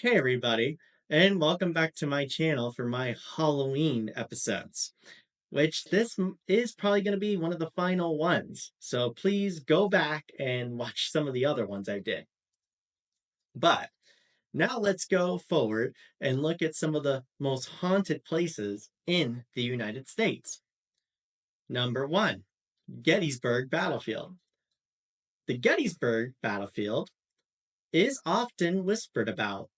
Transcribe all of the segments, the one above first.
Hey everybody, and welcome back to my channel for my Halloween episodes, which is probably going to be one of the final ones. So please go back and watch some of the other ones I did. But now let's go forward and look at some of the most haunted places in the United States. Number one, Gettysburg Battlefield. The Gettysburg Battlefield is often whispered about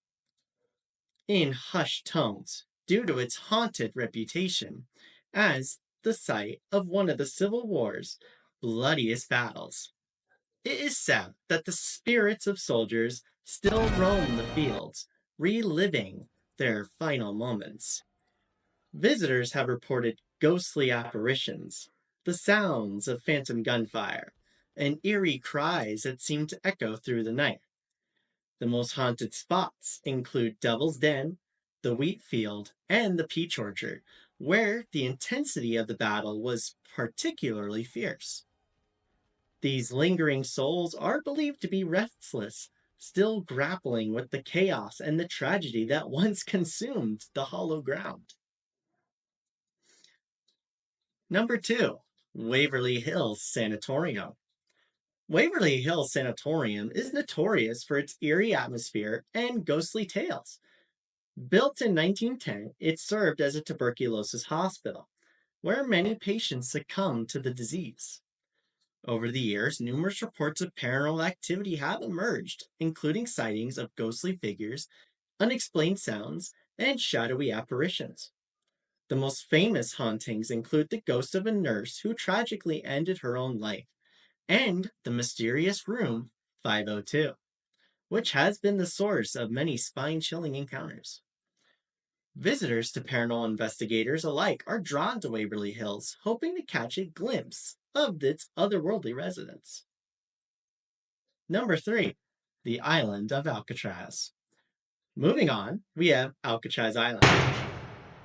in hushed tones due to its haunted reputation as the site of one of the Civil War's bloodiest battles. It is said that the spirits of soldiers still roam the fields, reliving their final moments. Visitors have reported ghostly apparitions, the sounds of phantom gunfire, and eerie cries that seem to echo through the night. The most haunted spots include Devil's Den, the wheat field, and the peach orchard, where the intensity of the battle was particularly fierce. These lingering souls are believed to be restless, still grappling with the chaos and the tragedy that once consumed the hollow ground. Number two, Waverly Hills Sanatorium. Waverly Hills Sanatorium is notorious for its eerie atmosphere and ghostly tales. Built in 1910, it served as a tuberculosis hospital, where many patients succumbed to the disease. Over the years, numerous reports of paranormal activity have emerged, including sightings of ghostly figures, unexplained sounds, and shadowy apparitions. The most famous hauntings include the ghost of a nurse who tragically ended her own life, and the mysterious room 502, which has been the source of many spine chilling encounters. Visitors to paranormal investigators alike are drawn to Waverly Hills, hoping to catch a glimpse of its otherworldly residents. Number three, the island of Alcatraz. Moving on, we have Alcatraz Island,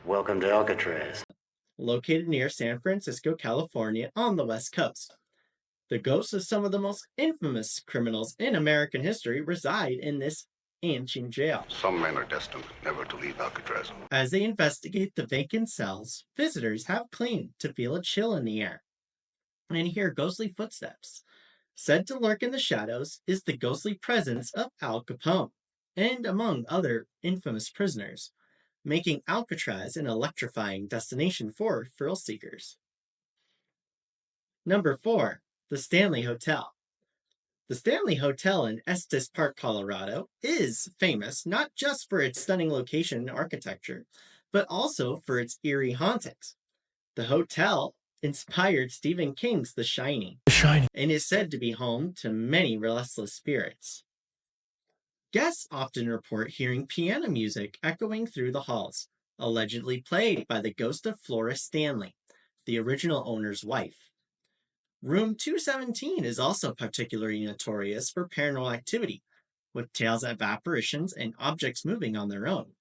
Welcome to Alcatraz. located near San Francisco, California, on the West Coast. The ghosts of some of the most infamous criminals in American history reside in this ancient jail. Some men are destined never to leave Alcatraz. As they investigate the vacant cells, visitors have claimed to feel a chill in the air and hear ghostly footsteps. Said to lurk in the shadows is the ghostly presence of Al Capone, and among other infamous prisoners, making Alcatraz an electrifying destination for thrill seekers. Number four, the Stanley Hotel. The Stanley Hotel in Estes Park, Colorado, is famous not just for its stunning location and architecture, but also for its eerie hauntings. The hotel inspired Stephen King's The Shining and is said to be home to many restless spirits. Guests often report hearing piano music echoing through the halls, allegedly played by the ghost of Flora Stanley, the original owner's wife. Room 217 is also particularly notorious for paranormal activity, with tales of apparitions and objects moving on their own.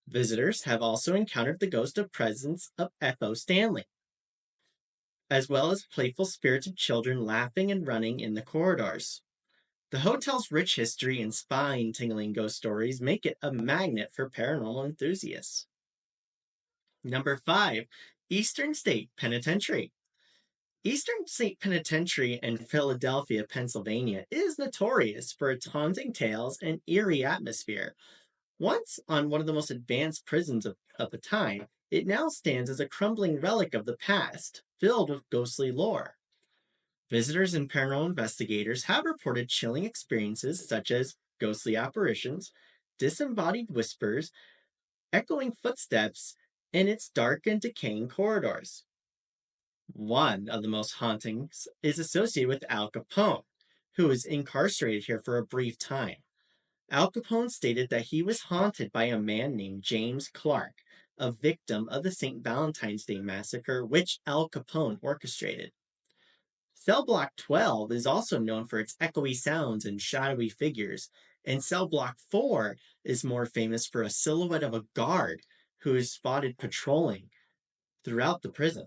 Visitors have also encountered the ghost of presence of F.O. Stanley, as well as playful spirits of children laughing and running in the corridors. The hotel's rich history and spine-tingling ghost stories make it a magnet for paranormal enthusiasts. Number five, Eastern State Penitentiary. Eastern State Penitentiary in Philadelphia, Pennsylvania is notorious for its haunting tales and eerie atmosphere. Once on one of the most advanced prisons of the time, it now stands as a crumbling relic of the past, filled with ghostly lore. Visitors and paranormal investigators have reported chilling experiences such as ghostly apparitions, disembodied whispers, echoing footsteps in its dark and decaying corridors. One of the most hauntings is associated with Al Capone, who was incarcerated here for a brief time. Al Capone stated that he was haunted by a man named James Clark, a victim of the St. Valentine's Day massacre, which Al Capone orchestrated. Cell Block 12 is also known for its echoey sounds and shadowy figures, and Cell Block 4 is more famous for a silhouette of a guard who is spotted patrolling throughout the prison.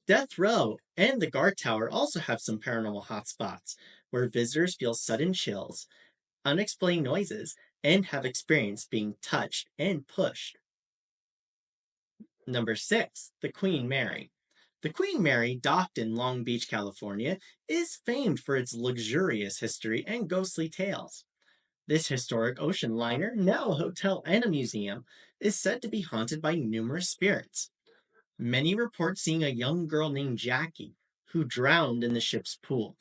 Death Row and the Guard Tower also have some paranormal hotspots, where visitors feel sudden chills unexplained noises, and have experienced being touched and pushed. Number 6, the Queen Mary. The Queen Mary, docked in Long Beach, California, is famed for its luxurious history and ghostly tales. This historic ocean liner, now a hotel and a museum, is said to be haunted by numerous spirits. Many report seeing a young girl named Jackie who drowned in the ship's pool.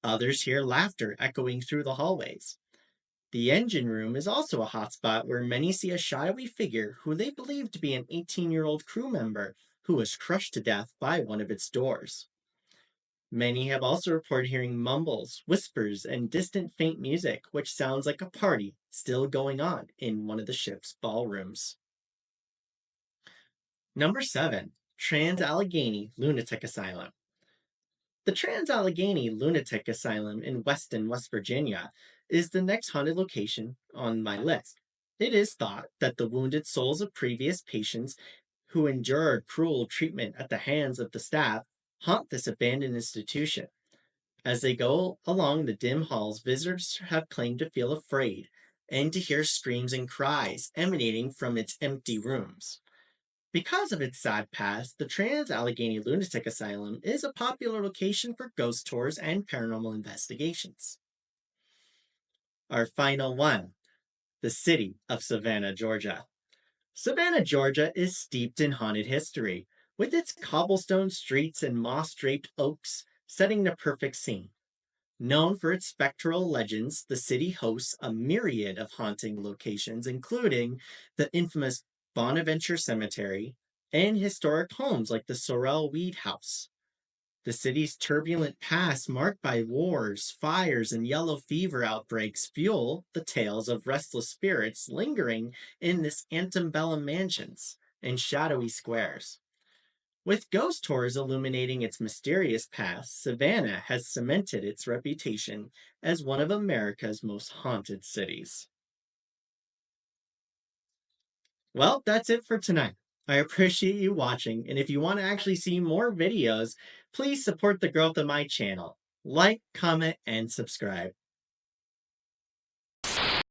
Others hear laughter echoing through the hallways. The engine room is also a hotspot where many see a shadowy figure who they believe to be an 18-year-old crew member who was crushed to death by one of its doors. Many have also reported hearing mumbles, whispers, and distant faint music, which sounds like a party still going on in one of the ship's ballrooms. Number 7, Trans-Allegheny Lunatic Asylum. The Trans-Allegheny Lunatic Asylum in Weston, West Virginia, is the next haunted location on my list. It is thought that the wounded souls of previous patients who endured cruel treatment at the hands of the staff haunt this abandoned institution. As they go along the dim halls, visitors have claimed to feel afraid and to hear screams and cries emanating from its empty rooms. Because of its sad past, the Trans-Allegheny Lunatic Asylum is a popular location for ghost tours and paranormal investigations. Our final one, the city of Savannah, Georgia. Savannah, Georgia is steeped in haunted history, with its cobblestone streets and moss-draped oaks setting the perfect scene. Known for its spectral legends, the city hosts a myriad of haunting locations, including the infamous Bonaventure Cemetery and historic homes like the Sorrel Weed House. The city's turbulent past, marked by wars, fires, and yellow fever outbreaks, fuel the tales of restless spirits lingering in this antebellum mansions and shadowy squares. With ghost tours illuminating its mysterious past, Savannah has cemented its reputation as one of America's most haunted cities. Well, that's it for tonight. I appreciate you watching, and if you want to actually see more videos, please support the growth of my channel. Like, comment, and subscribe.